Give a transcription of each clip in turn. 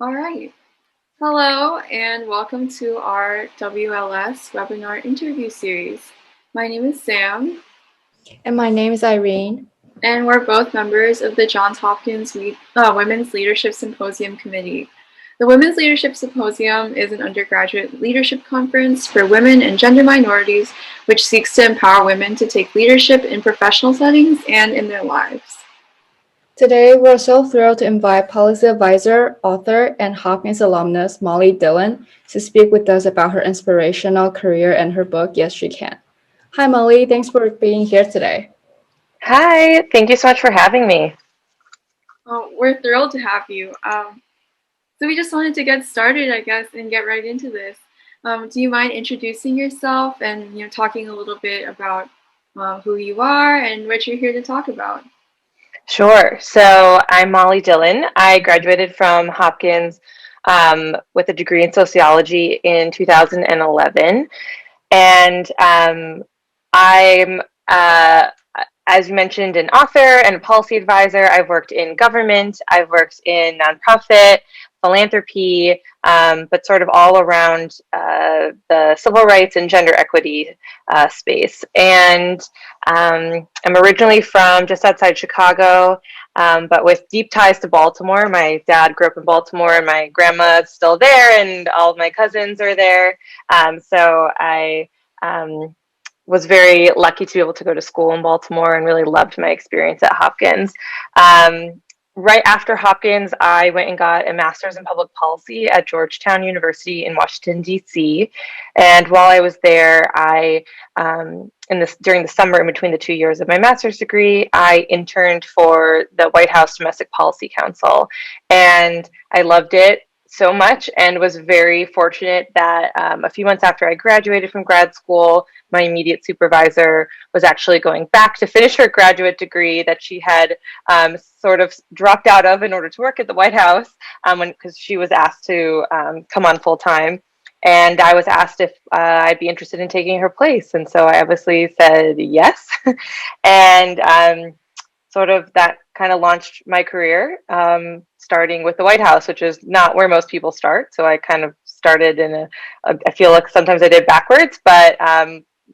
All right. Hello, and welcome to our WLS webinar interview series. My name is Sam, And my name is Irene. and we're both members of the Johns Hopkins Women's Leadership Symposium Committee. The Women's Leadership Symposium is an undergraduate leadership conference for women and gender minorities, which seeks to empower women to take leadership in professional settings and in their lives. Today, we're so thrilled to invite policy advisor, author, and Hopkins alumnus Molly Dillon to speak with us about her inspirational career and her book, Yes, She Can. Hi, Molly. Thanks for being here today. Hi, thank you so much for having me. We're thrilled to have you. So we just wanted to get started, I guess, and get right into this. Do you mind introducing yourself and talking a little bit about who you are and what you're here to talk about? Sure. So I'm Molly Dillon. I graduated from Hopkins with a degree in sociology in 2011. And I'm, as you mentioned, an author and a policy advisor. I've worked in government, I've worked in nonprofit, philanthropy, but sort of all around the civil rights and gender equity space. And I'm originally from just outside Chicago, but with deep ties to Baltimore. My dad grew up in Baltimore, and my grandma's still there, and all of my cousins are there. So I was very lucky to be able to go to school in Baltimore and really loved my experience at Hopkins. Right after Hopkins, I went and got a master's in public policy at Georgetown University in Washington, D.C. And while I was there, during the summer in between the 2 years of my master's degree, I interned for the White House Domestic Policy Council. And I loved it so much and was very fortunate that a few months after I graduated from grad school, my immediate supervisor was actually going back to finish her graduate degree that she had sort of dropped out of in order to work at the White House because she was asked to come on full time. And I was asked if I'd be interested in taking her place. And so I obviously said yes. And sort of that kind of launched my career, starting with the White House, which is not where most people start. So I kind of started I feel like sometimes I did backwards, but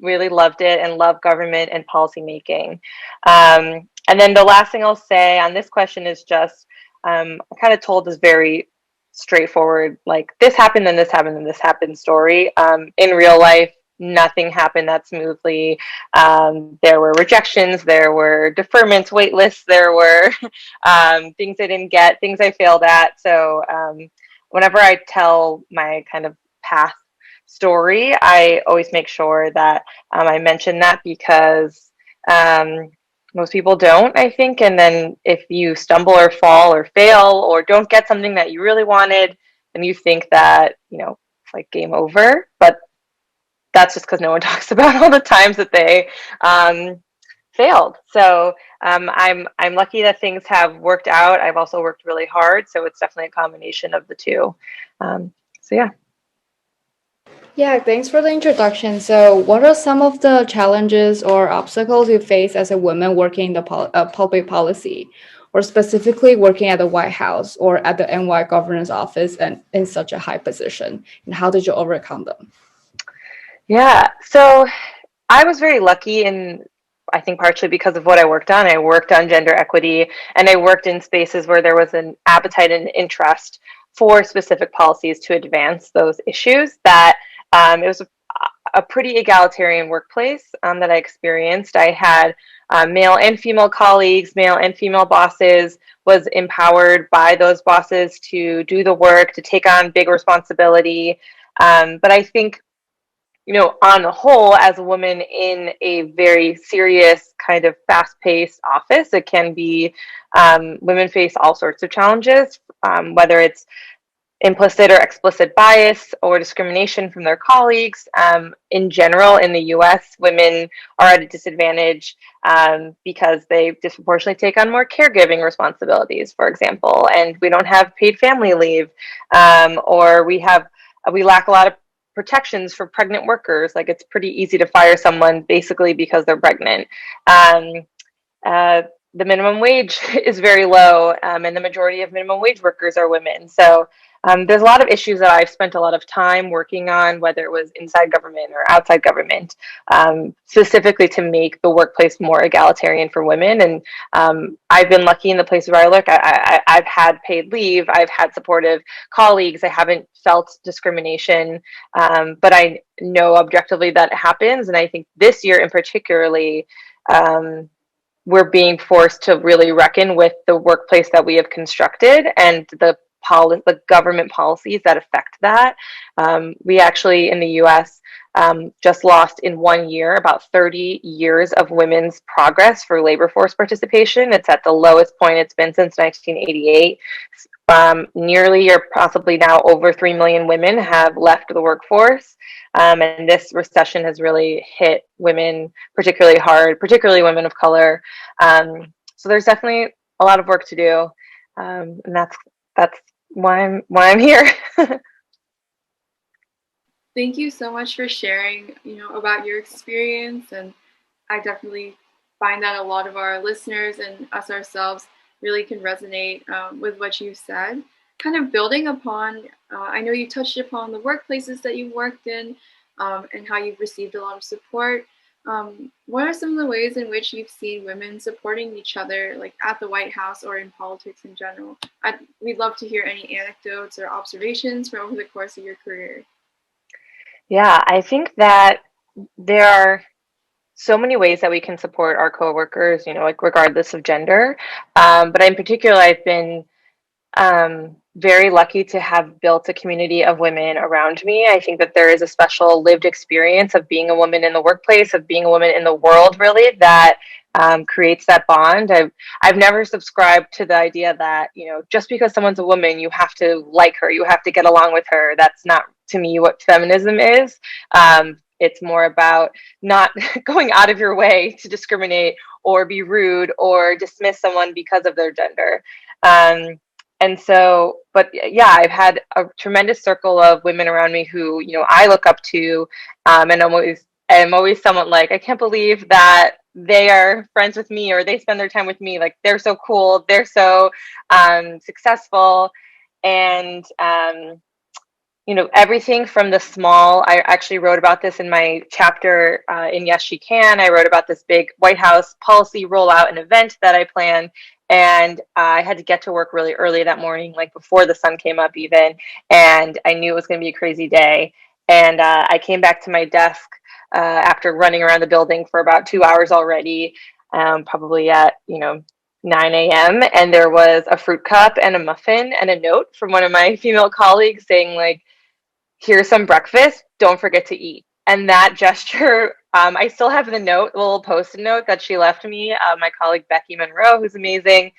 really loved it and loved government and policy making. And then the last thing I'll say on this question is just, I kind of told this very straightforward, like this happened, then this happened, then this happened story. In real life, nothing happened that smoothly. There were rejections, there were deferments, wait lists, there were things I didn't get, things I failed at. So whenever I tell my kind of path story, I always make sure that I mention that because most people don't, I think. And then if you stumble or fall or fail or don't get something that you really wanted, then you think that, it's like game over. But that's just because no one talks about all the times that they failed. So I'm lucky that things have worked out. I've also worked really hard, so it's definitely a combination of the two. So yeah. Yeah, thanks for the introduction. So, what are some of the challenges or obstacles you face as a woman working in the public policy, or specifically working at the White House or at the NY Governor's Office and in such a high position? And how did you overcome them? Yeah, so I was very lucky in, I think partially because of what I worked on. I worked on gender equity and I worked in spaces where there was an appetite and interest for specific policies to advance those issues that it was a pretty egalitarian workplace that I experienced. I had male and female colleagues, male and female bosses, was empowered by those bosses to do the work, to take on big responsibility. But I think on the whole, as a woman in a very serious kind of fast-paced office, it can be women face all sorts of challenges, whether it's implicit or explicit bias or discrimination from their colleagues. In general, in the US, women are at a disadvantage because they disproportionately take on more caregiving responsibilities, for example, and we don't have paid family leave, or we lack a lot of protections for pregnant workers. Like it's pretty easy to fire someone basically because they're pregnant. The minimum wage is very low, and the majority of minimum wage workers are women. So there's a lot of issues that I've spent a lot of time working on, whether it was inside government or outside government, specifically to make the workplace more egalitarian for women. And I've been lucky in the places where I work. I've had paid leave, I've had supportive colleagues, I haven't felt discrimination, but I know objectively that it happens. And I think this year in particularly, we're being forced to really reckon with the workplace that we have constructed and the government policies that affect that. We actually in the US just lost in 1 year about 30 years of women's progress for labor force participation. It's at the lowest point it's been since 1988. Nearly or possibly now over 3 million women have left the workforce. And this recession has really hit women particularly hard, particularly women of color. So there's definitely a lot of work to do. And that's why I'm here. Thank you so much for sharing, about your experience. And I definitely find that a lot of our listeners and us ourselves really can resonate with what you said. Kind of building upon, I know you touched upon the workplaces that you've worked in and how you've received a lot of support. What are some of the ways in which you've seen women supporting each other, like at the White House or in politics in general? We'd love to hear any anecdotes or observations from over the course of your career. Yeah, I think that there are so many ways that we can support our coworkers, like regardless of gender. But in particular, I've been very lucky to have built a community of women around me. I think that there is a special lived experience of being a woman in the workplace, of being a woman in the world, really, that creates that bond. I've never subscribed to the idea that, just because someone's a woman, you have to like her, you have to get along with her. That's not, to me, what feminism is. It's more about not going out of your way to discriminate or be rude or dismiss someone because of their gender. And so, but yeah, I've had a tremendous circle of women around me who, I look up to, and I'm always somewhat like, I can't believe that they are friends with me or they spend their time with me. Like, they're so cool, they're so successful, and everything from the small. I actually wrote about this in my chapter in Yes She Can. I wrote about this big White House policy rollout and event that I planned. And I had to get to work really early that morning, like before the sun came up even. And I knew it was going to be a crazy day. And I came back to my desk after running around the building for about 2 hours already, probably at, 9 a.m. And there was a fruit cup and a muffin and a note from one of my female colleagues saying, like, here's some breakfast, don't forget to eat. And that gesture, I still have the note, the little post-it note that she left me, my colleague Becky Monroe, who's amazing.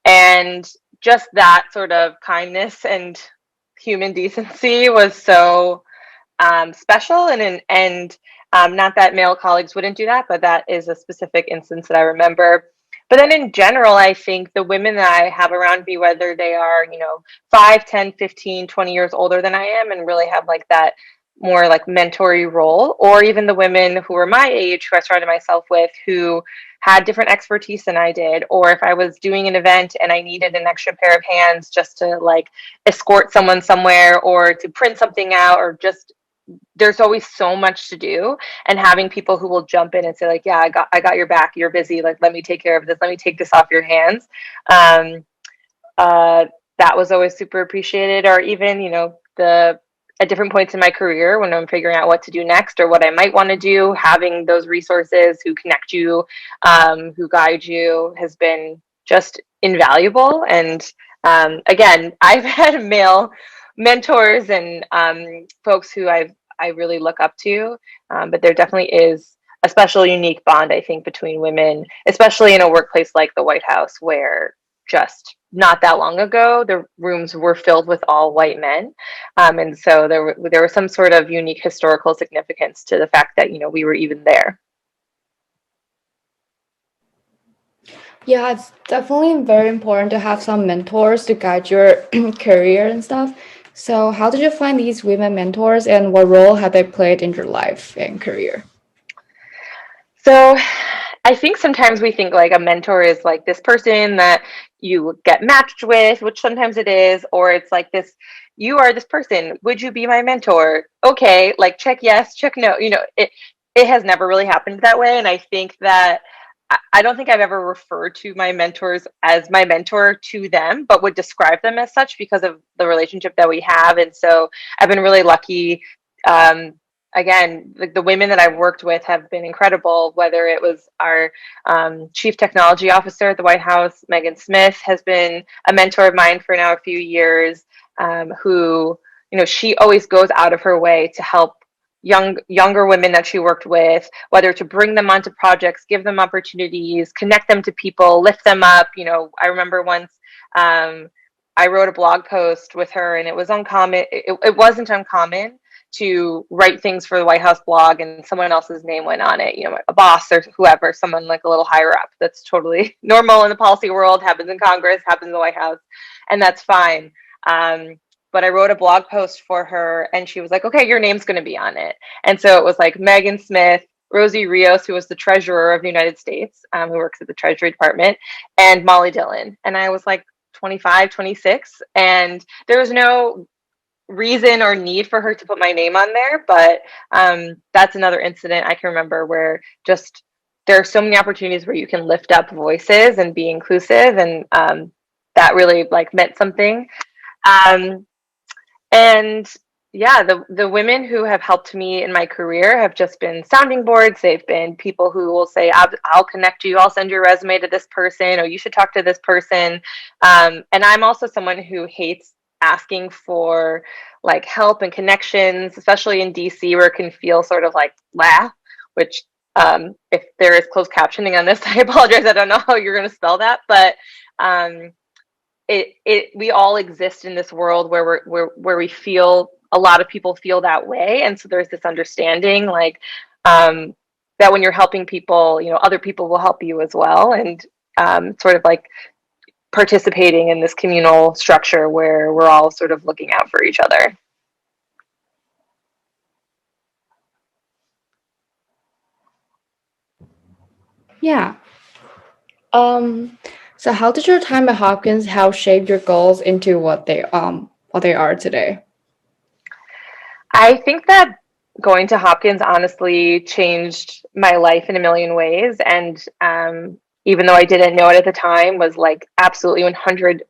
And just that sort of kindness and human decency was so special. And not that male colleagues wouldn't do that, but that is a specific instance that I remember. But then in general, I think the women that I have around me, whether they are, 5, 10, 15, 20 years older than I am and really have like that more like mentory role, or even the women who are my age who I surrounded myself with who had different expertise than I did, or if I was doing an event and I needed an extra pair of hands just to like escort someone somewhere or to print something out, or just there's always so much to do, and having people who will jump in and say like, yeah, I got your back, you're busy, like let me take care of this, let me take this off your hands. That was always super appreciated. Or even at different points in my career when I'm figuring out what to do next or what I might want to do, having those resources who connect you, who guide you, has been just invaluable. And again, I've had male mentors and folks who I really look up to, but there definitely is a special unique bond, I think, between women, especially in a workplace like the White House, where just not that long ago the rooms were filled with all white men, and so there was some sort of unique historical significance to the fact that we were even there. Yeah, it's definitely very important to have some mentors to guide your career and stuff. So, how did you find these women mentors, and what role have they played in your life and career? So I think sometimes we think like a mentor is like this person that you get matched with, which sometimes it is, or it's like this, you are this person, would you be my mentor? Okay, like check yes, check no. It has never really happened that way. And I think that I don't think I've ever referred to my mentors as my mentor to them, but would describe them as such because of the relationship that we have. And so I've been really lucky. Um, Again, the women that I've worked with have been incredible, whether it was our chief technology officer at the White House, Megan Smith, has been a mentor of mine for now a few years, who, she always goes out of her way to help younger women that she worked with, whether to bring them onto projects, give them opportunities, connect them to people, lift them up. I remember once I wrote a blog post with her, and it was uncommon. It wasn't uncommon to write things for the White House blog and someone else's name went on it, a boss or whoever, someone like a little higher up. That's totally normal in the policy world, happens in Congress, happens in the White House, and that's fine. But I wrote a blog post for her and she was like, okay, your name's going to be on it. And so it was like Megan Smith, Rosie Rios, who was the treasurer of the United States, who works at the Treasury Department, and Molly Dillon. And I was like 25, 26, and there was no reason or need for her to put my name on there. But that's another incident I can remember where just there are so many opportunities where you can lift up voices and be inclusive. And that really like meant something. And yeah, the women who have helped me in my career have just been sounding boards. They've been people who will say, I'll connect you, I'll send your resume to this person, or you should talk to this person. And I'm also someone who hates asking for like help and connections, especially in DC where it can feel sort of like blah, which if there is closed captioning on this, I apologize. I don't know how you're going to spell that, but we all exist in this world where we feel, a lot of people feel that way. And so there's this understanding like that when you're helping people, other people will help you as well. And sort of like participating in this communal structure where we're all sort of looking out for each other. Yeah. So how did your time at Hopkins help shape your goals into what they are today? I think that going to Hopkins honestly changed my life in a million ways. And even though I didn't know it at the time, was like absolutely 100%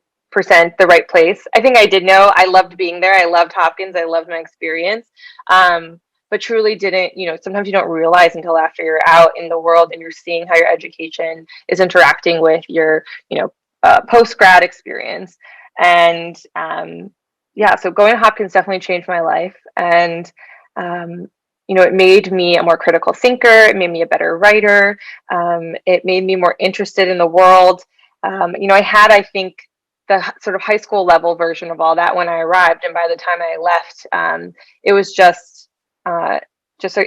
the right place. I think I did know. I loved being there. I loved Hopkins. I loved my experience. But truly didn't, sometimes you don't realize until after you're out in the world and you're seeing how your education is interacting with your, post-grad experience. And yeah, so going to Hopkins definitely changed my life. And, it made me a more critical thinker. It made me a better writer. It made me more interested in the world. I had, I think, the sort of high school level version of all that when I arrived. And by the time I left, it was just an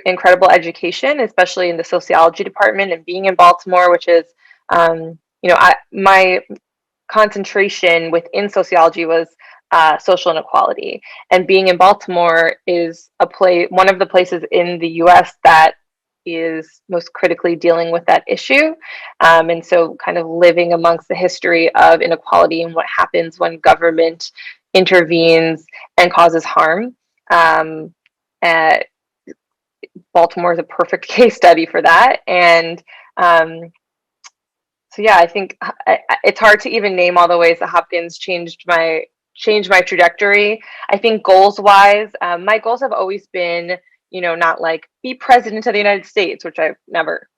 incredible education, especially in the sociology department and being in Baltimore, which is, my concentration within sociology was social inequality, and being in Baltimore is one of the places in the U.S. that is most critically dealing with that issue, and so kind of living amongst the history of inequality and what happens when government intervenes and causes harm. Baltimore is a perfect case study for that, and so yeah, I think it's hard to even name all the ways that Hopkins changed my trajectory. I think goals wise, my goals have always been, not like be president of the United States, which I've never.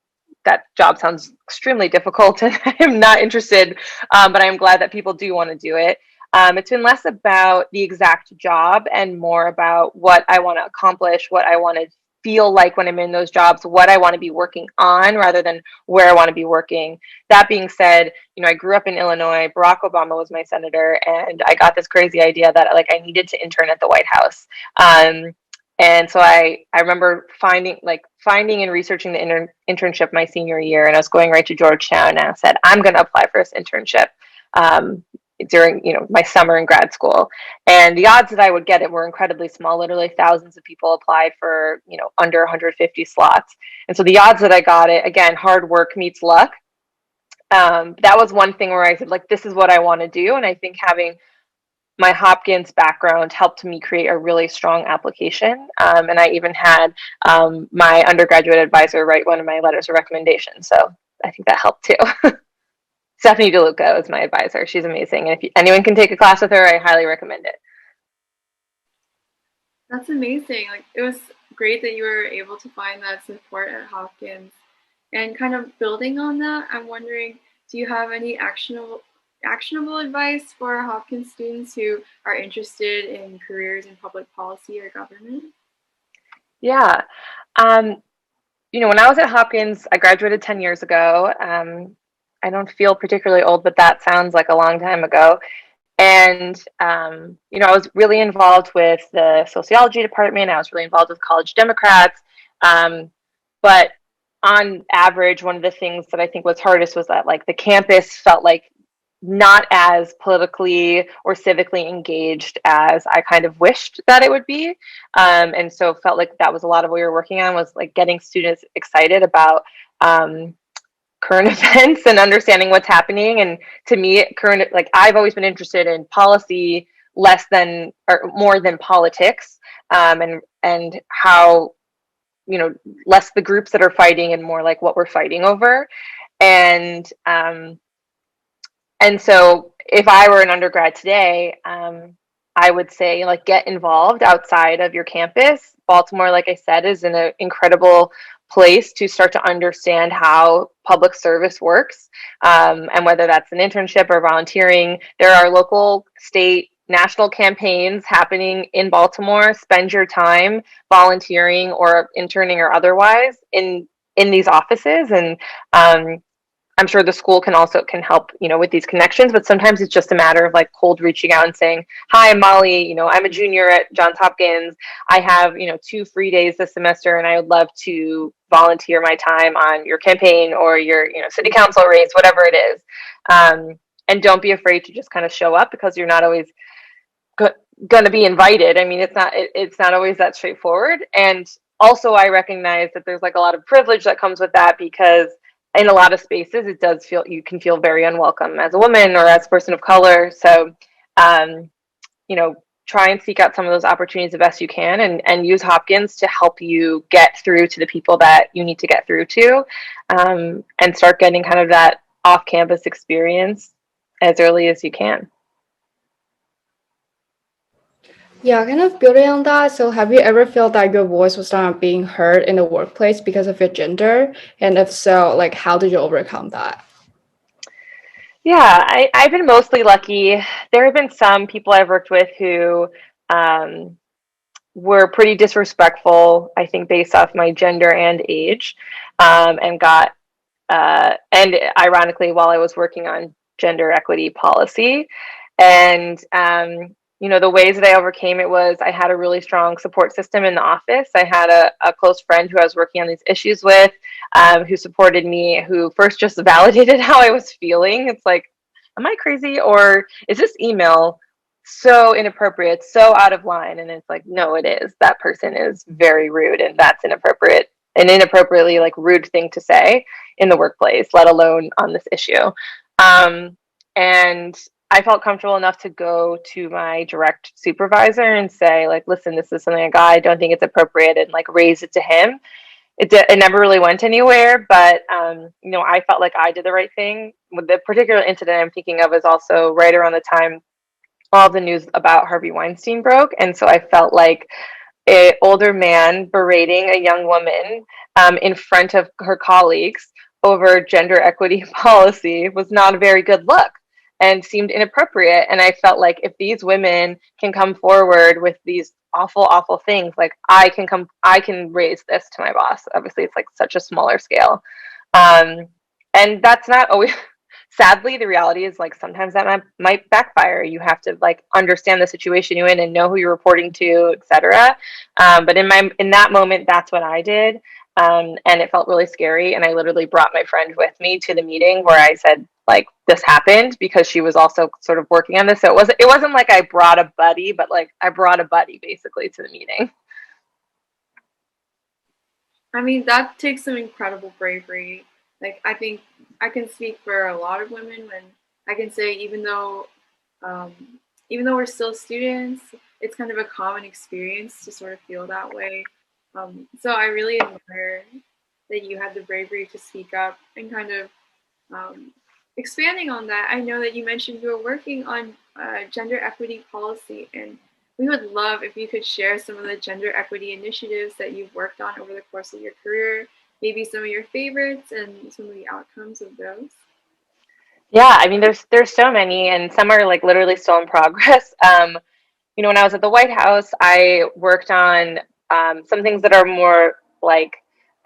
That job sounds extremely difficult, and I'm not interested. But I'm glad that people do want to do it. It's been less about the exact job and more about what I want to accomplish, what I want to feel like when I'm in those jobs, what I want to be working on rather than where I want to be working. That being said, I grew up in Illinois. Barack Obama was my senator, and I got this crazy idea that like I needed to intern at the White House. And so I remember finding and researching the internship my senior year, and I was going right to Georgetown, and I said, I'm going to apply for this internship during my summer in grad school. And the odds that I would get it were incredibly small. Literally thousands of people applied for under 150 slots. And so the odds that I got it, again, hard work meets luck. that was one thing where I said, like, this is what I want to do. And I think having my Hopkins background helped me create a really strong application. And I even had my undergraduate advisor write one of my letters of recommendation. So I think that helped too. Stephanie DeLuca is my advisor. She's amazing. And if anyone can take a class with her, I highly recommend it. That's amazing. Like it was great that you were able to find that support at Hopkins. And kind of building on that, I'm wondering, do you have any actionable advice for Hopkins students who are interested in careers in public policy or government? Yeah. When I was at Hopkins, I graduated 10 years ago. I don't feel particularly old, but that sounds like a long time ago. And, I was really involved with the sociology department. I was really involved with college Democrats. But on average, one of the things that I think was hardest was that like the campus felt like not as politically or civically engaged as I kind of wished that it would be. And so felt like that was a lot of what we were working on, was like getting students excited about current events and understanding what's happening. And to me, like I've always been interested in policy less than or more than politics, and how, less the groups that are fighting and more like what we're fighting over. And so if I were an undergrad today, I would say like get involved outside of your campus. Baltimore, like I said, is an incredible place to start to understand how public service works, and whether that's an internship or volunteering. There are local, state, national campaigns happening in Baltimore. Spend your time volunteering or interning or otherwise in these offices, and I'm sure the school can help, with these connections, but sometimes it's just a matter of like cold reaching out and saying, hi, I'm Molly, I'm a junior at Johns Hopkins. I have, 2 free days this semester and I would love to volunteer my time on your campaign or your, city council race, whatever it is. And don't be afraid to just kind of show up, because you're not always going to be invited. I mean, it's not always that straightforward. And also I recognize that there's like a lot of privilege that comes with that, because in a lot of spaces, you can feel very unwelcome as a woman or as a person of color. So, try and seek out some of those opportunities the best you can, and use Hopkins to help you get through to the people that you need to get through to, and start getting kind of that off-campus experience as early as you can. Yeah, kind of building on that. So have you ever felt that your voice was not being heard in the workplace because of your gender? And if so, like how did you overcome that? Yeah, I've been mostly lucky. There have been some people I've worked with who were pretty disrespectful, I think, based off my gender and age, and ironically, while I was working on gender equity policy. And the ways that I overcame it was I had a really strong support system in the office. I had a close friend who I was working on these issues with, who supported me, who first just validated how I was feeling. It's like, am I crazy, or is this email so inappropriate, so out of line? And it's like, no, it is. That person is very rude, and that's inappropriate, an inappropriately like rude thing to say in the workplace, let alone on this issue. And I felt comfortable enough to go to my direct supervisor and say, like, listen, this is something I got. I don't think it's appropriate, and like raise it to him. It never really went anywhere, but I felt like I did the right thing. The particular incident I'm thinking of is also right around the time all the news about Harvey Weinstein broke, and so I felt like an older man berating a young woman in front of her colleagues over gender equity policy was not a very good look and seemed inappropriate. And I felt like if these women can come forward with these awful, awful things, like I can raise this to my boss. Obviously, it's like such a smaller scale. And that's not always, sadly, the reality is like sometimes that might backfire. You have to like understand the situation you're in and know who you're reporting to, etc. But in that moment, that's what I did. And it felt really scary. And I literally brought my friend with me to the meeting where I said, like, this happened, because she was also sort of working on this. So it wasn't like I brought a buddy, but like I brought a buddy basically to the meeting. I mean, that takes some incredible bravery. Like, I think I can speak for a lot of women when I can say, um, even though we're still students, it's kind of a common experience to sort of feel that way. So I really admire that you had the bravery to speak up and kind of um, expanding on that. I know that you mentioned you were working on gender equity policy, and we would love if you could share some of the gender equity initiatives that you've worked on over the course of your career, maybe some of your favorites and some of the outcomes of those. Yeah, I mean, there's so many, and some are like literally still in progress. When I was at the White House, I worked on some things that are more like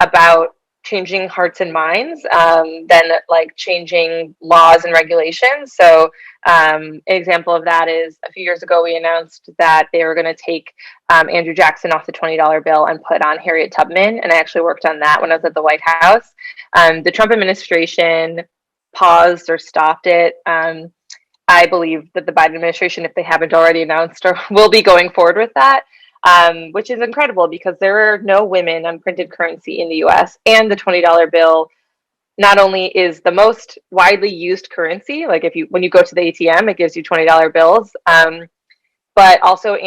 about changing hearts and minds than like changing laws and regulations. So, an example of that is a few years ago, we announced that they were going to take Andrew Jackson off the $20 bill and put on Harriet Tubman. And I actually worked on that when I was at the White House. The Trump administration paused or stopped it. I believe that the Biden administration, if they haven't already announced, or will be going forward with that, which is incredible because there are no women on printed currency in the US. And the $20 bill not only is the most widely used currency, like when you go to the ATM, it gives you $20 bills, but also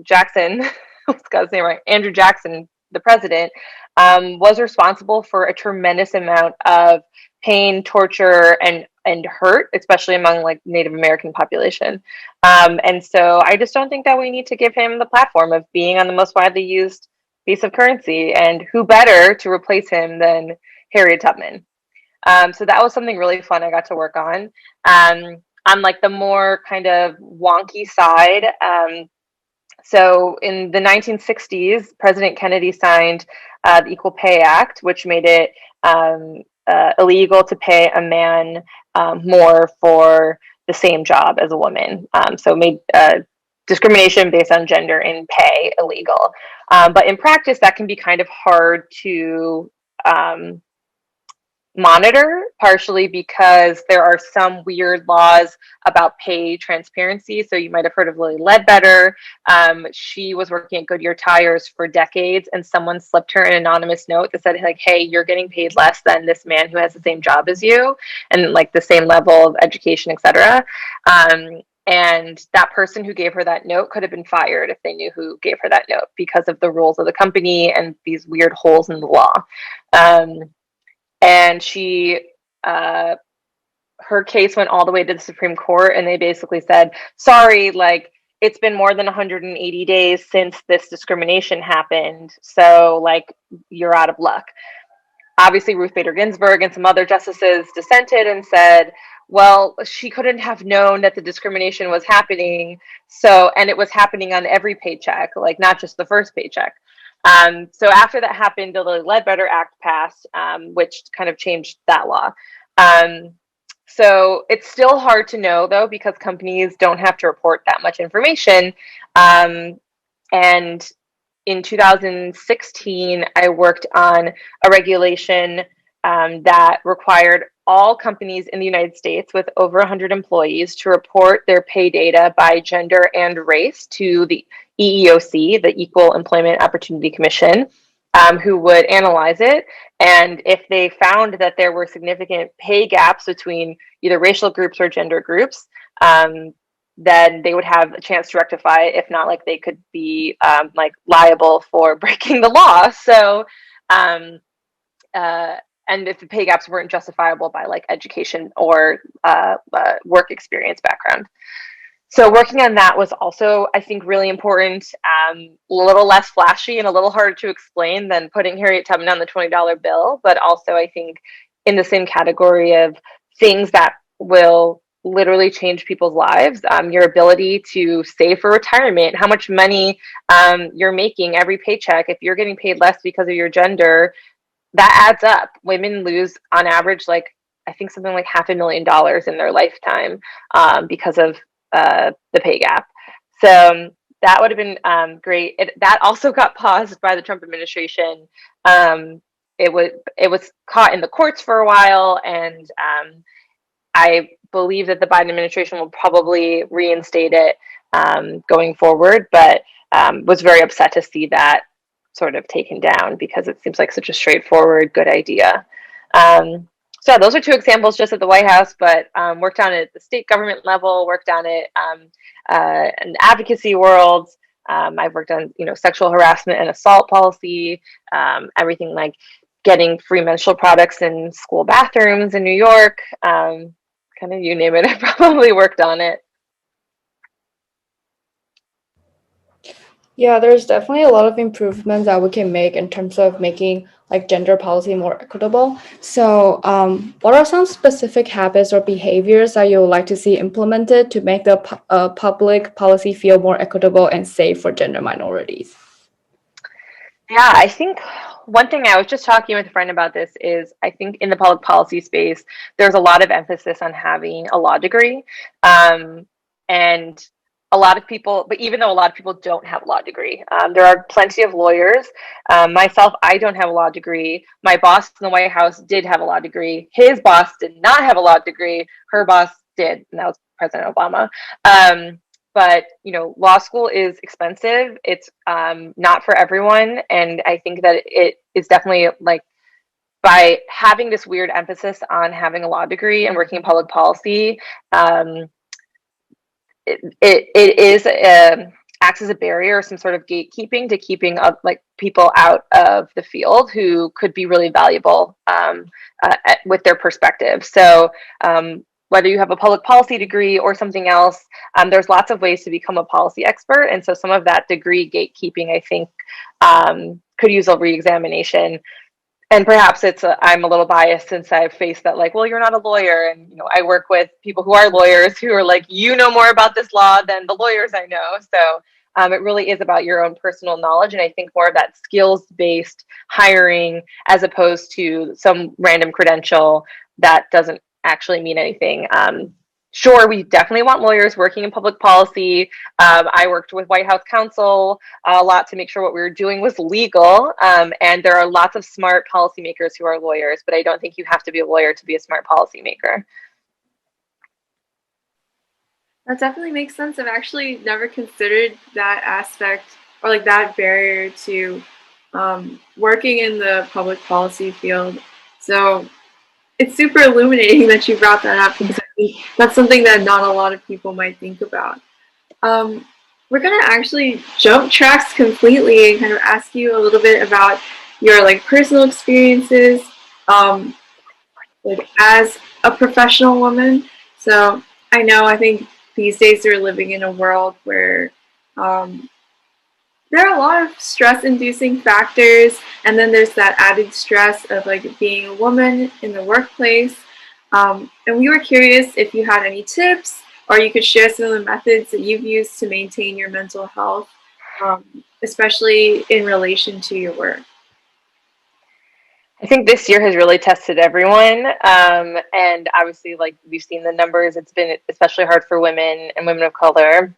Jackson, I got his name right, Andrew Jackson, the president, was responsible for a tremendous amount of pain, torture, and hurt, especially among like Native American population. And so I just don't think that we need to give him the platform of being on the most widely used piece of currency. And who better to replace him than Harriet Tubman? So that was something really fun I got to work on. On like the more kind of wonky side, so in the 1960s, President Kennedy signed the Equal Pay Act, which made it illegal to pay a man more for the same job as a woman. So it made discrimination based on gender in pay illegal. But in practice, that can be kind of hard to monitor, partially because there are some weird laws about pay transparency. So you might have heard of Lily Ledbetter. She was working at Goodyear Tires for decades, and someone slipped her an anonymous note that said, like, hey, you're getting paid less than this man who has the same job as you and like the same level of education, etc. And that person who gave her that note could have been fired if they knew who gave her that note because of the rules of the company and these weird holes in the law. And her case went all the way to the Supreme Court, and they basically said, sorry, like, it's been more than 180 days since this discrimination happened, so like, you're out of luck. Obviously, Ruth Bader Ginsburg and some other justices dissented and said, well, she couldn't have known that the discrimination was happening, and it was happening on every paycheck, like not just the first paycheck. So after that happened, the Lily Ledbetter Act passed, which kind of changed that law. So it's still hard to know, though, because companies don't have to report that much information. And in 2016, I worked on a regulation that required all companies in the United States with over 100 employees to report their pay data by gender and race to the EEOC, the Equal Employment Opportunity Commission, who would analyze it. And if they found that there were significant pay gaps between either racial groups or gender groups, then they would have a chance to rectify it. If not, like, they could be like liable for breaking the law. So, and if the pay gaps weren't justifiable by like education or work experience background. So working on that was also, I think, really important, a little less flashy and a little harder to explain than putting Harriet Tubman on the $20 bill, but also I think in the same category of things that will literally change people's lives. Your ability to save for retirement, how much money you're making every paycheck. If you're getting paid less because of your gender, that adds up. Women lose on average, like, I think something like $500,000 in their lifetime because of the pay gap. So that would have been great. That also got paused by the Trump administration. It was caught in the courts for a while, and I believe that the Biden administration will probably reinstate it going forward, but was very upset to see that sort of taken down because it seems like such a straightforward, good idea. So yeah, those are two examples just at the White House, but worked on it at the state government level, worked on it in the advocacy world. I've worked on, sexual harassment and assault policy, everything like getting free menstrual products in school bathrooms in New York, kind of you name it, I probably worked on it. Yeah, there's definitely a lot of improvements that we can make in terms of making like gender policy more equitable. So, what are some specific habits or behaviors that you would like to see implemented to make the public policy feel more equitable and safe for gender minorities? Yeah, I think one thing I was just talking with a friend about this is I think in the public policy space, there's a lot of emphasis on having a law degree. And a lot of people, but even though a lot of people don't have a law degree, there are plenty of lawyers. Myself, I don't have a law degree. My boss in the White House did have a law degree. His boss did not have a law degree. Her boss did, and that was President Obama. But law school is expensive. It's not for everyone, and I think that it is definitely like by having this weird emphasis on having a law degree and working in public policy, it is acts as a barrier or some sort of gatekeeping to keeping up like people out of the field who could be really valuable with their perspective. So whether you have a public policy degree or something else, there's lots of ways to become a policy expert. And so some of that degree gatekeeping, I think, could use a reexamination. And perhaps I'm a little biased since I've faced that, like, well, you're not a lawyer. And, I work with people who are lawyers who are like, you know more about this law than the lawyers I know. So it really is about your own personal knowledge. And I think more of that skills-based hiring as opposed to some random credential that doesn't actually mean anything. Sure, we definitely want lawyers working in public policy. I worked with White House counsel a lot to make sure what we were doing was legal. And there are lots of smart policymakers who are lawyers, but I don't think you have to be a lawyer to be a smart policymaker. That definitely makes sense. I've actually never considered that aspect or like that barrier to working in the public policy field. So it's super illuminating that you brought that up because I think that's something that not a lot of people might think about. We're gonna actually jump tracks completely and kind of ask you a little bit about your like personal experiences, like as a professional woman. So I think these days we're living in a world where there are a lot of stress-inducing factors, and then there's that added stress of like being a woman in the workplace. And we were curious if you had any tips, or you could share some of the methods that you've used to maintain your mental health, especially in relation to your work. I think this year has really tested everyone. And obviously, like we've seen the numbers, it's been especially hard for women and women of color.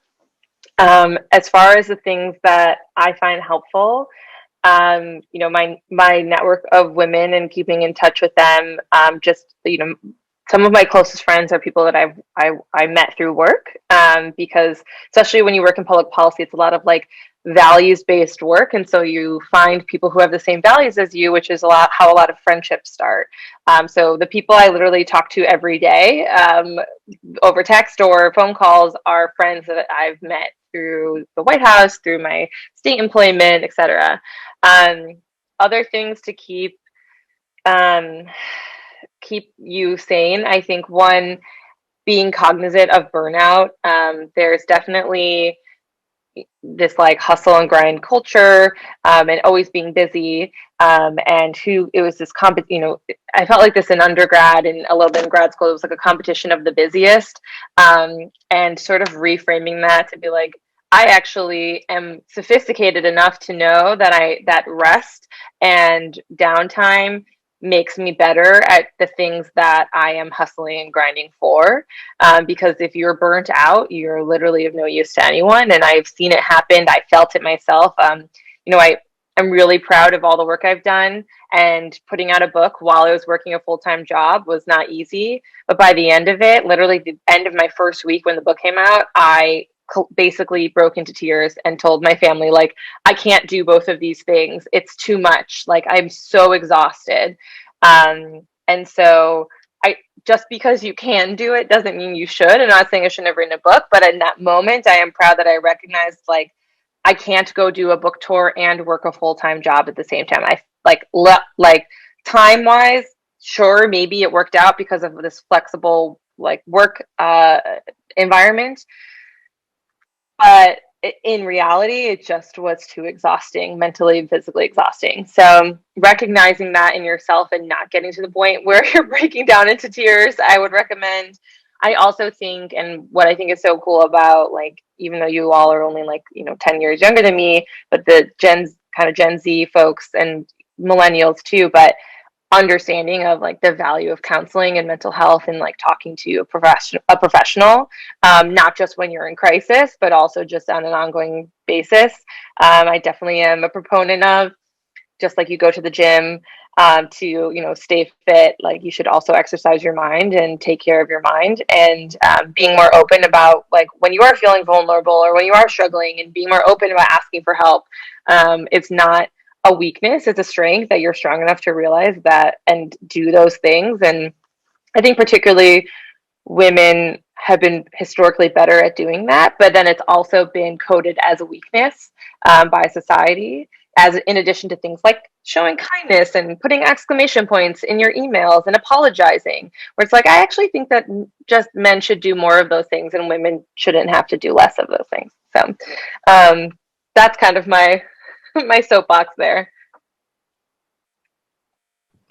As far as the things that I find helpful, my network of women and keeping in touch with them, some of my closest friends are people that I met through work, because especially when you work in public policy, it's a lot of like values-based work, and so you find people who have the same values as you, which is how a lot of friendships start. So the people I literally talk to every day over text or phone calls are friends that I've met through the White House, through my state employment, etc. Other things to keep you sane, I think one, being cognizant of burnout. There's definitely this like hustle and grind culture, and always being busy, and it was this I felt like this in undergrad and a little bit in grad school. It was like a competition of the busiest, and sort of reframing that to be like, I actually am sophisticated enough to know that rest and downtime makes me better at the things that I am hustling and grinding for. Because if you're burnt out, you're literally of no use to anyone. And I've seen it happen. I felt it myself. I'm really proud of all the work I've done, and putting out a book while I was working a full-time job was not easy. But by the end of it, literally the end of my first week when the book came out, I basically broke into tears and told my family, like, I can't do both of these things. It's too much. Like, I'm so exhausted. And so just because you can do it doesn't mean you should. I'm not saying I shouldn't have written a book, but in that moment, I am proud that I recognized, like, I can't go do a book tour and work a full-time job at the same time. I like time-wise, sure, maybe it worked out because of this flexible like work environment, but in reality, it just was too exhausting, mentally and physically exhausting. So recognizing that in yourself and not getting to the point where you're breaking down into tears, I would recommend. I also think, and what I think is so cool about, like, even though you all are only like, 10 years younger than me, but the Gen Z folks and millennials too, but understanding of like the value of counseling and mental health and like talking to a professional, not just when you're in crisis, but also just on an ongoing basis. I definitely am a proponent of, just like you go to the gym to stay fit, like you should also exercise your mind and take care of your mind, and being more open about like when you are feeling vulnerable or when you are struggling, and being more open about asking for help. It's not a weakness, it's a strength that you're strong enough to realize that and do those things. And I think particularly women have been historically better at doing that, but then it's also been coded as a weakness by society, as in addition to things like showing kindness and putting exclamation points in your emails and apologizing, where it's like, I actually think that just men should do more of those things and women shouldn't have to do less of those things. So that's kind of my my soapbox there.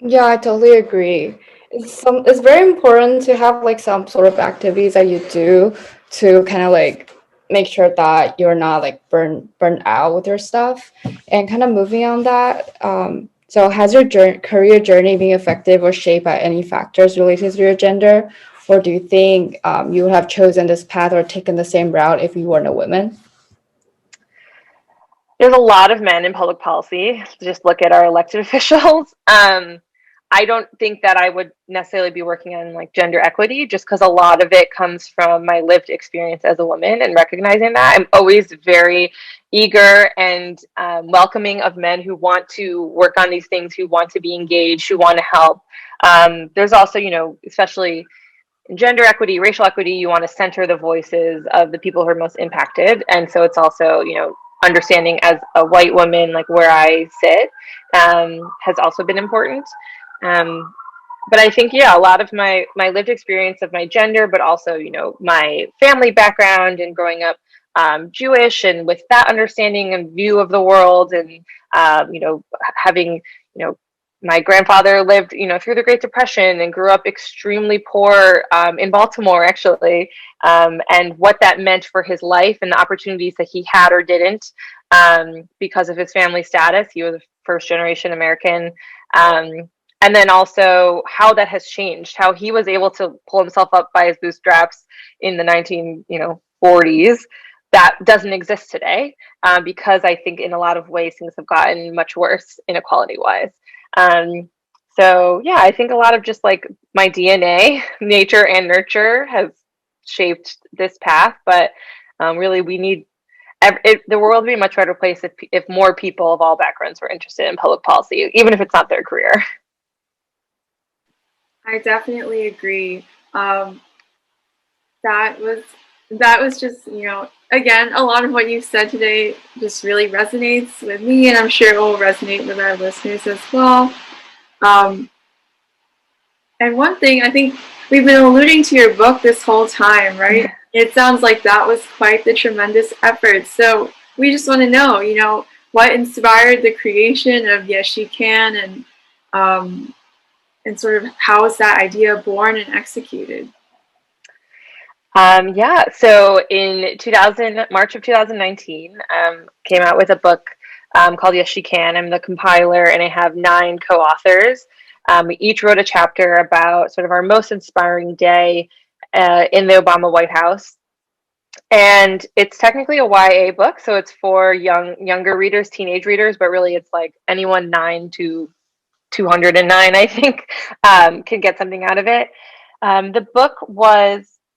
Yeah, I totally agree. It's very important to have like some sort of activities that you do to kind of like make sure that you're not like burnt out with your stuff. And kind of moving on that, so has your career journey been affected or shaped by any factors related to your gender? Or do you think you would have chosen this path or taken the same route if you weren't a woman? There's a lot of men in public policy. Just look at our elected officials. I don't think that I would necessarily be working on like gender equity, just because a lot of it comes from my lived experience as a woman, and recognizing that I'm always very eager and welcoming of men who want to work on these things, who want to be engaged, who want to help. There's also, especially in gender equity, racial equity, you want to center the voices of the people who are most impacted. And so it's also, understanding as a white woman, like where I sit, has also been important. But I think, yeah, a lot of my lived experience of my gender, but also, my family background and growing up Jewish, and with that understanding and view of the world, and, having, my grandfather lived, through the Great Depression and grew up extremely poor in Baltimore, actually, and what that meant for his life and the opportunities that he had or didn't because of his family status. He was a first generation American. And then also how that has changed, how he was able to pull himself up by his bootstraps in the 1940s. That doesn't exist today because I think in a lot of ways things have gotten much worse inequality wise. So yeah, I think a lot of just like my DNA, nature and nurture, has shaped this path. But really, we need the world would be a much better place if more people of all backgrounds were interested in public policy, even if it's not their career. I definitely agree. That was just, again, a lot of what you said today just really resonates with me, and I'm sure it will resonate with our listeners as well. And one thing, I think we've been alluding to your book this whole time, right? It sounds like that was quite the tremendous effort. So we just want to know, what inspired the creation of Yes She Can, and sort of how was that idea born and executed? Yeah, so in March of 2019, came out with a book called Yes She Can. I'm the compiler, and I have 9 co-authors. We each wrote a chapter about sort of our most inspiring day in the Obama White House. And it's technically a YA book, so it's for younger readers, teenage readers, but really it's like anyone 9 to 209, I think, can get something out of it. The book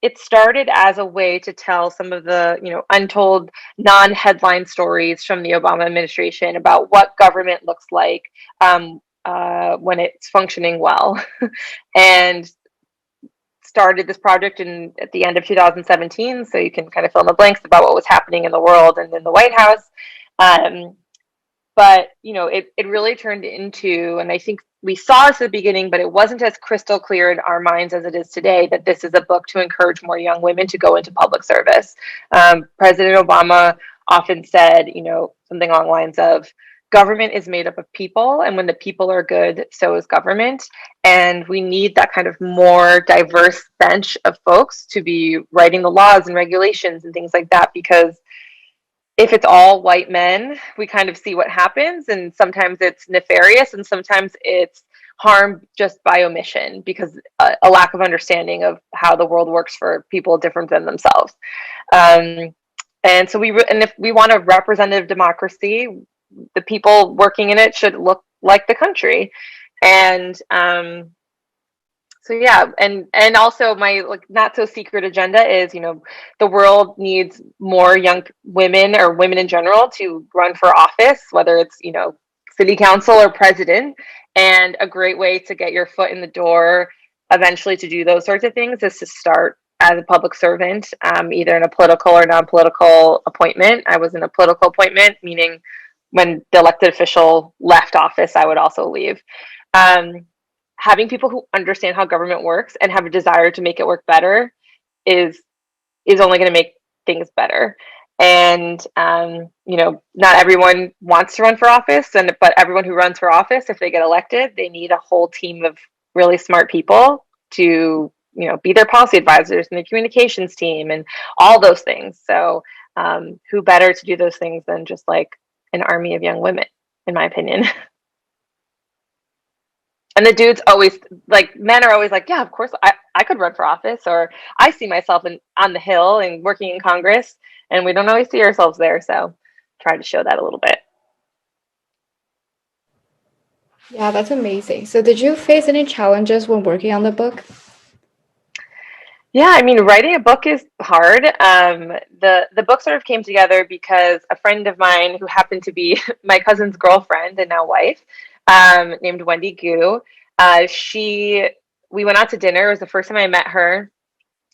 it started as a way to tell some of the, untold non-headline stories from the Obama administration about what government looks like when it's functioning well. And started this project at the end of 2017, so you can kind of fill in the blanks about what was happening in the world and in the White House. But it really turned into, and I think we saw this at the beginning, but it wasn't as crystal clear in our minds as it is today, that this is a book to encourage more young women to go into public service. President Obama often said, something along the lines of, government is made up of people, and when the people are good, so is government. And we need that kind of more diverse bench of folks to be writing the laws and regulations and things like that, because if it's all white men, we kind of see what happens, and sometimes it's nefarious and sometimes it's harm just by omission, because a lack of understanding of how the world works for people different than themselves. And so if we want a representative democracy, the people working in it should look like the country. And so yeah, and also my not so secret agenda is, the world needs more young women, or women in general, to run for office, whether it's, city council or president. And a great way to get your foot in the door eventually to do those sorts of things is to start as a public servant, either in a political or non-political appointment. I was in a political appointment, meaning when the elected official left office, I would also leave. Having people who understand how government works and have a desire to make it work better is only going to make things better. And not everyone wants to run for office, but everyone who runs for office, if they get elected, they need a whole team of really smart people to be their policy advisors and the communications team and all those things. So who better to do those things than just like an army of young women, in my opinion. And the dudes always, men are always like, yeah, of course, I could run for office, or I see myself on the Hill and working in Congress, and we don't always see ourselves there. So try to show that a little bit. Yeah, that's amazing. So did you face any challenges when working on the book? Yeah, I mean, writing a book is hard. The book sort of came together because a friend of mine, who happened to be my cousin's girlfriend and now wife, named Wendy Gu, we went out to dinner. It was the first time I met her,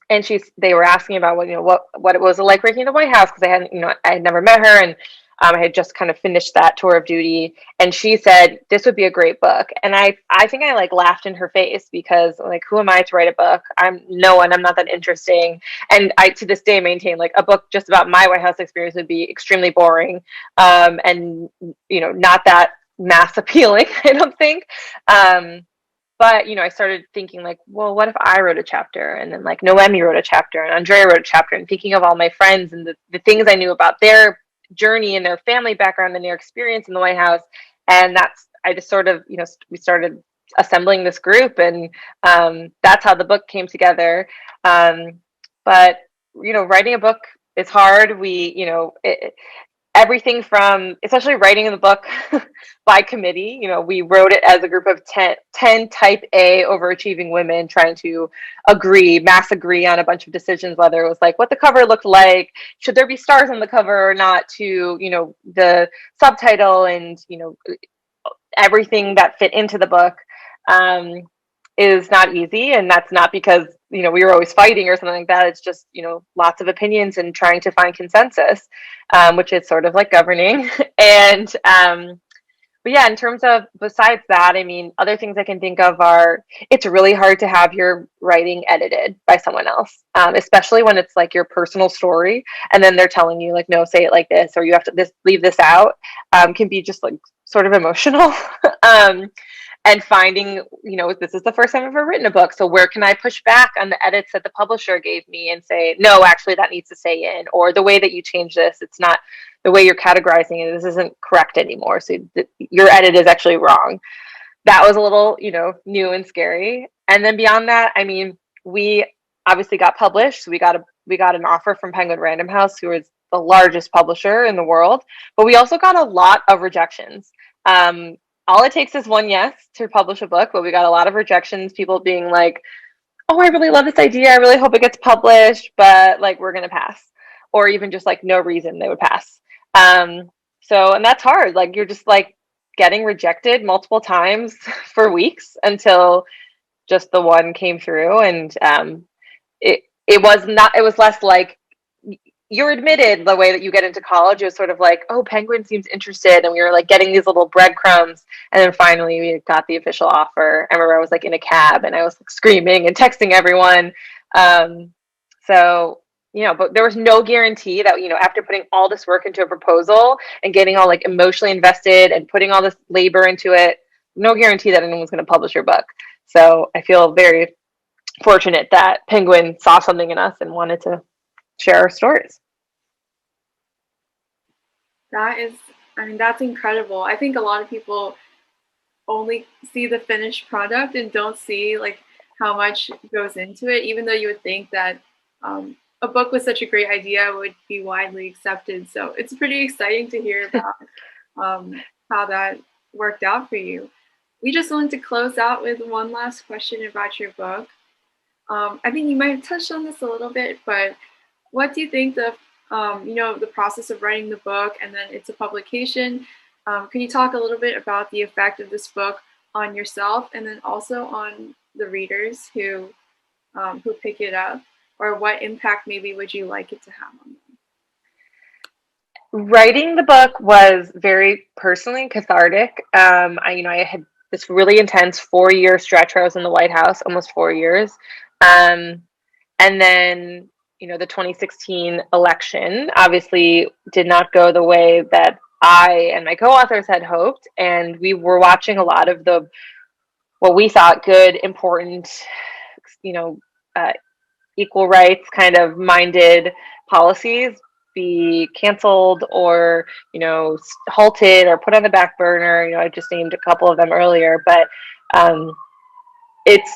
and they were asking about what it was like working in the White House, because I had never met her, and I had just kind of finished that tour of duty, and she said this would be a great book. And I think I laughed in her face, because who am I to write a book? I'm no one. I'm not that interesting. And I to this day maintain a book just about my White House experience would be extremely boring, and not that mass appealing, I don't think. But I started thinking well, what if I wrote a chapter, and then Noemi wrote a chapter, and Andrea wrote a chapter, and thinking of all my friends and the things I knew about their journey and their family background and their experience in the White House. And I just sort of, we started assembling this group, and that's how the book came together. But writing a book is hard. Everything from, especially writing in the book by committee, we wrote it as a group of 10 type A overachieving women trying to mass agree on a bunch of decisions, whether it was what the cover looked like, should there be stars on the cover or not, to, the subtitle, and, everything that fit into the book. Is not easy, and that's not because we were always fighting or something like that. It's just lots of opinions and trying to find consensus, which is sort of like governing. And but yeah, in terms of besides that, I mean, other things I can think of are, it's really hard to have your writing edited by someone else, especially when it's your personal story, and then they're telling you no, say it like this, or you have to leave this out. Can be just sort of emotional. And finding, this is the first time I've ever written a book, so where can I push back on the edits that the publisher gave me and say, no, actually that needs to stay in, or the way that you change this, it's not the way you're categorizing it, this isn't correct anymore, so your edit is actually wrong. That was a little, new and scary. And then beyond that, I mean, we obviously got published. We got an offer from Penguin Random House, who is the largest publisher in the world, but we also got a lot of rejections. All it takes is one yes to publish a book, but we got a lot of rejections, people being oh, I really love this idea, I really hope it gets published, but we're gonna pass. Or even just no reason they would pass. And that's hard. You're just getting rejected multiple times for weeks until just the one came through. And it was less like you're admitted the way that you get into college. It was sort of like, oh, Penguin seems interested, and we were like getting these little breadcrumbs, and then finally we got the official offer. I remember I was like in a cab and I was like screaming and texting everyone. So but there was no guarantee that after putting all this work into a proposal and getting all like emotionally invested and putting all this labor into it, no guarantee that anyone was going to publish your book. So I feel very fortunate that Penguin saw something in us and wanted to share our stories. That's incredible. I think a lot of people only see the finished product and don't see like how much goes into it, even though you would think that a book with such a great idea would be widely accepted. So it's pretty exciting to hear about how that worked out for you. We just wanted to close out with one last question about your book. I think you might have touched on this a little bit, but what do you think the process of writing the book and then it's a publication? Can you talk a little bit about the effect of this book on yourself and then also on the readers who pick it up, or what impact maybe would you like it to have on them? Writing the book was very personally cathartic. I had this really intense 4-year stretch where I was in the White House, almost 4 years. And then, the 2016 election obviously did not go the way that I and my co-authors had hoped. And we were watching a lot of what we thought good, important, equal rights kind of minded policies be canceled or, halted or put on the back burner. I just named a couple of them earlier, but it's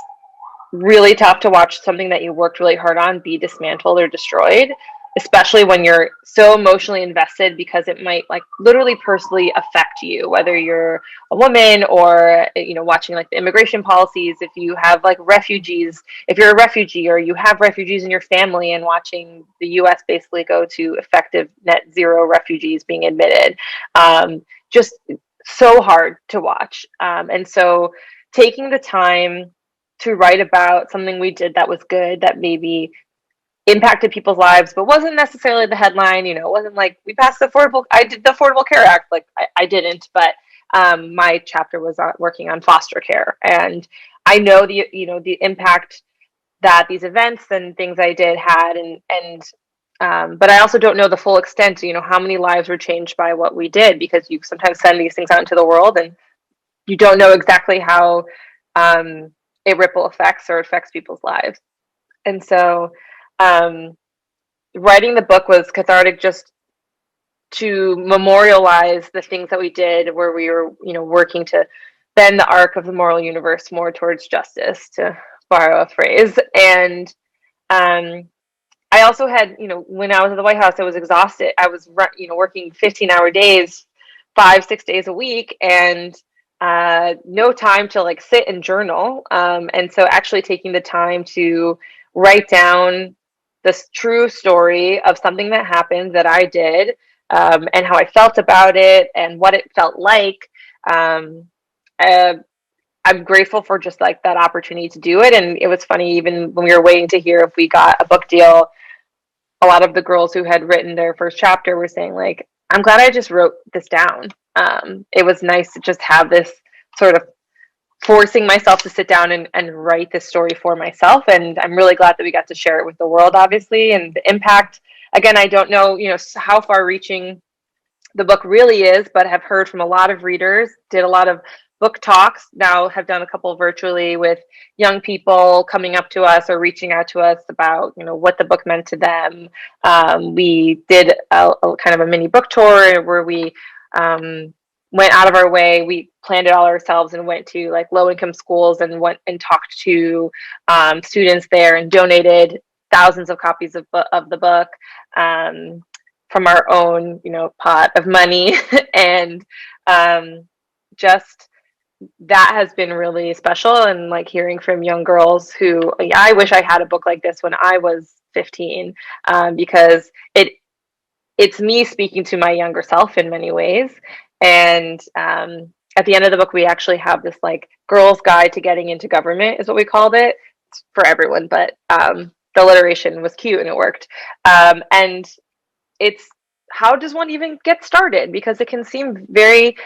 really tough to watch something that you worked really hard on be dismantled or destroyed, especially when you're so emotionally invested, because it might like literally personally affect you, whether you're a woman or watching like the immigration policies, if you have like refugees, if you're a refugee or you have refugees in your family, and watching the US basically go to effective net zero refugees being admitted, just so hard to watch. And so taking the time to write about something we did that was good, that maybe impacted people's lives, but wasn't necessarily the headline. It wasn't like we passed I did the Affordable Care Act. Like I didn't, but my chapter was working on foster care, and I know the impact that these events and things I did had, but I also don't know the full extent. How many lives were changed by what we did, because you sometimes send these things out into the world and you don't know exactly how it ripple effects or affects people's lives. And so writing the book was cathartic, just to memorialize the things that we did, where we were, working to bend the arc of the moral universe more towards justice, to borrow a phrase. And I also had, when I was at the White House, I was exhausted. I was, working 15-hour days, 5-6 days a week, and no time to like sit and journal. And so actually taking the time to write down this true story of something that happened that I did, and how I felt about it and what it felt like. I'm grateful for just like that opportunity to do it. And it was funny, even when we were waiting to hear if we got a book deal, a lot of the girls who had written their first chapter were saying like, I'm glad I just wrote this down. It was nice to just have this sort of forcing myself to sit down and write this story for myself. And I'm really glad that we got to share it with the world, obviously. And the impact, again, I don't know, how far reaching the book really is, but have heard from a lot of readers, did a lot of book talks, now have done a couple virtually with young people coming up to us or reaching out to us about, what the book meant to them. We did a kind of a mini book tour where we went out of our way. We planned it all ourselves and went to like low income schools and went and talked to students there and donated thousands of copies of the book from our own, pot of money. And just that has been really special. And like hearing from young girls who, I wish I had a book like this when I was 15, because it's me speaking to my younger self in many ways. And at the end of the book, we actually have this like girl's guide to getting into government is what we called it. It's for everyone, but the alliteration was cute and it worked. And it's how does one even get started? Because it can seem very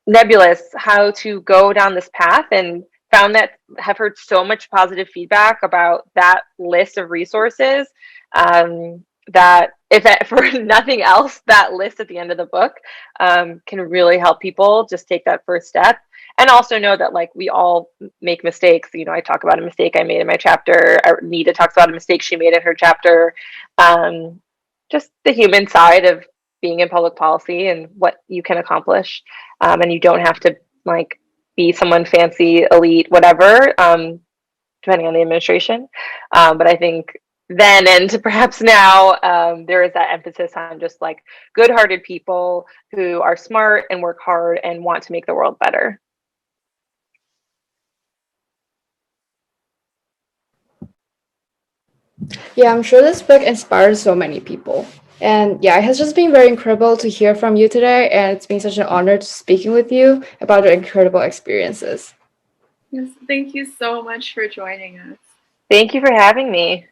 nebulous how to go down this path, and found that have heard so much positive feedback about that list of resources, that if for nothing else, that list at the end of the book can really help people just take that first step, and also know that like we all make mistakes. I talk about a mistake I made in my chapter. Nita talks about a mistake she made in her chapter. Just the human side of being in public policy and what you can accomplish, and you don't have to like be someone fancy, elite, whatever, depending on the administration. But I think then and perhaps now, there is that emphasis on just like good-hearted people who are smart and work hard and want to make the world better. Yeah, I'm sure this book inspires so many people. And yeah, it has just been very incredible to hear from you today, and it's been such an honor to speaking with you about your incredible experiences. Yes, thank you so much for joining us. Thank you for having me.